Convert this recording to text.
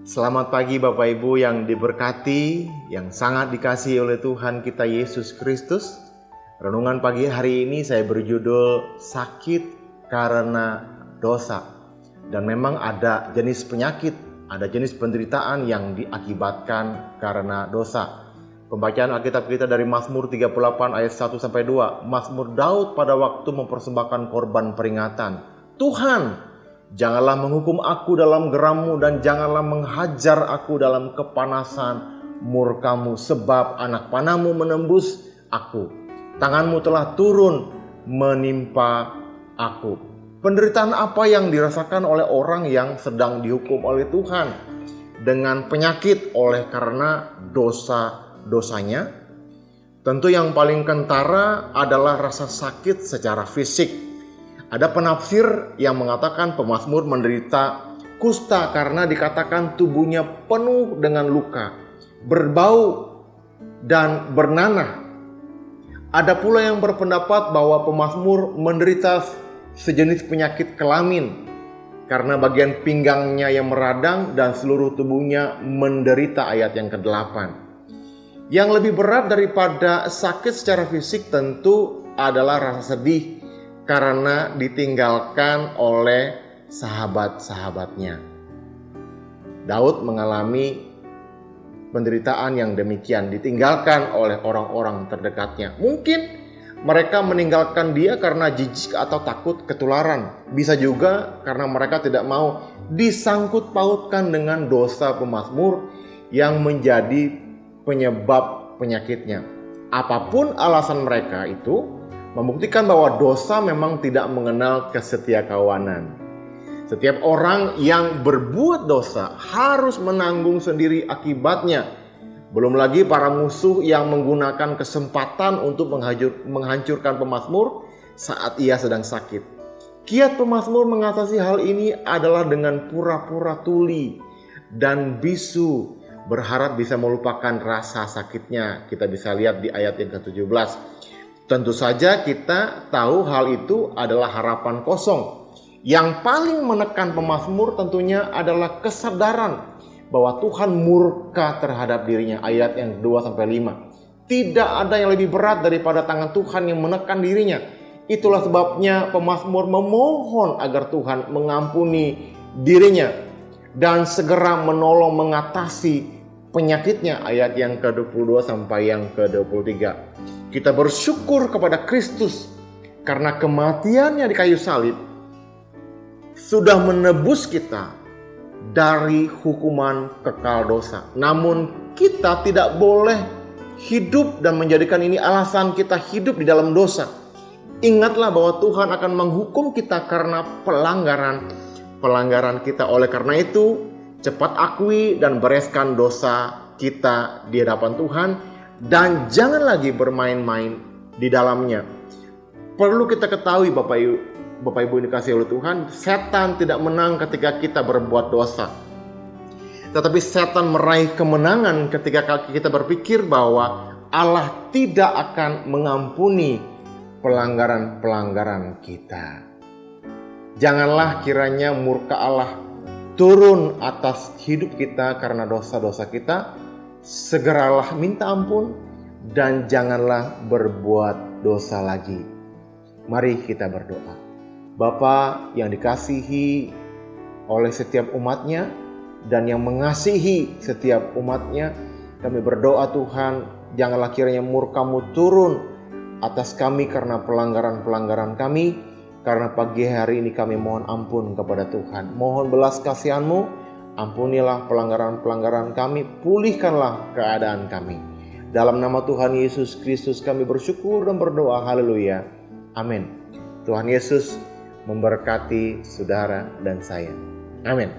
Selamat pagi Bapak Ibu yang diberkati, yang sangat dikasihi oleh Tuhan kita Yesus Kristus. Renungan pagi hari ini saya berjudul Sakit Karena Dosa. Dan memang ada jenis penyakit, ada jenis penderitaan yang diakibatkan karena dosa. Pembacaan Alkitab kita dari Mazmur 38 ayat 1-2. Mazmur Daud pada waktu mempersembahkan korban peringatan. Tuhan, janganlah menghukum aku dalam gerammu dan janganlah menghajar aku dalam kepanasan murkamu, sebab anak panahmu menembus aku. Tanganmu telah turun menimpa aku. Penderitaan apa yang dirasakan oleh orang yang sedang dihukum oleh Tuhan dengan penyakit oleh karena dosa-dosanya? Tentu yang paling kentara adalah rasa sakit secara fisik. Ada penafsir yang mengatakan pemazmur menderita kusta karena dikatakan tubuhnya penuh dengan luka, berbau dan bernanah. Ada pula yang berpendapat bahwa pemazmur menderita sejenis penyakit kelamin karena bagian pinggangnya yang meradang dan seluruh tubuhnya menderita, ayat yang ke-8. Yang lebih berat daripada sakit secara fisik tentu adalah rasa sedih karena ditinggalkan oleh sahabat-sahabatnya. Daud mengalami penderitaan yang demikian, ditinggalkan oleh orang-orang terdekatnya. Mungkin mereka meninggalkan dia karena jijik atau takut ketularan. Bisa juga karena mereka tidak mau disangkut pautkan dengan dosa pemazmur yang menjadi penyebab penyakitnya. Apapun alasan mereka itu, membuktikan bahwa dosa memang tidak mengenal kesetiakawanan. Setiap orang yang berbuat dosa harus menanggung sendiri akibatnya. Belum lagi para musuh yang menggunakan kesempatan untuk menghancurkan pemazmur saat ia sedang sakit. Kiat pemazmur mengatasi hal ini adalah dengan pura-pura tuli dan bisu, berharap bisa melupakan rasa sakitnya. Kita bisa lihat di ayat yang ke-17. Tentu saja kita tahu hal itu adalah harapan kosong. Yang paling menekan pemazmur tentunya adalah kesadaran bahwa Tuhan murka terhadap dirinya, ayat yang 2-5. Tidak ada yang lebih berat daripada tangan Tuhan yang menekan dirinya. Itulah sebabnya pemazmur memohon agar Tuhan mengampuni dirinya dan segera menolong mengatasi penyakitnya, ayat yang ke-22 sampai yang ke-23. Kita bersyukur kepada Kristus karena kematiannya di kayu salib sudah menebus kita dari hukuman kekal dosa. Namun kita tidak boleh hidup dan menjadikan ini alasan kita hidup di dalam dosa. Ingatlah bahwa Tuhan akan menghukum kita karena pelanggaran kita. Oleh karena itu, cepat akui dan bereskan dosa kita di hadapan Tuhan. Dan jangan lagi bermain-main di dalamnya. Perlu kita ketahui Bapak Ibu yang dikasihi oleh Tuhan, setan tidak menang ketika kita berbuat dosa. Tetapi setan meraih kemenangan ketika kita berpikir bahwa Allah tidak akan mengampuni pelanggaran-pelanggaran kita. Janganlah kiranya murka Allah turun atas hidup kita karena dosa-dosa kita. Segeralah minta ampun dan janganlah berbuat dosa lagi. Mari kita berdoa. Bapa yang dikasihi oleh setiap umatnya dan yang mengasihi setiap umatnya, kami berdoa Tuhan, janganlah kiranya murka-Mu turun atas kami karena pelanggaran-pelanggaran kami. Karena pagi hari ini kami mohon ampun kepada Tuhan. Mohon belas kasihan-Mu. Ampunilah pelanggaran-pelanggaran kami, pulihkanlah keadaan kami. Dalam nama Tuhan Yesus Kristus kami bersyukur dan berdoa, haleluya, amin. Tuhan Yesus memberkati saudara dan saya, amin.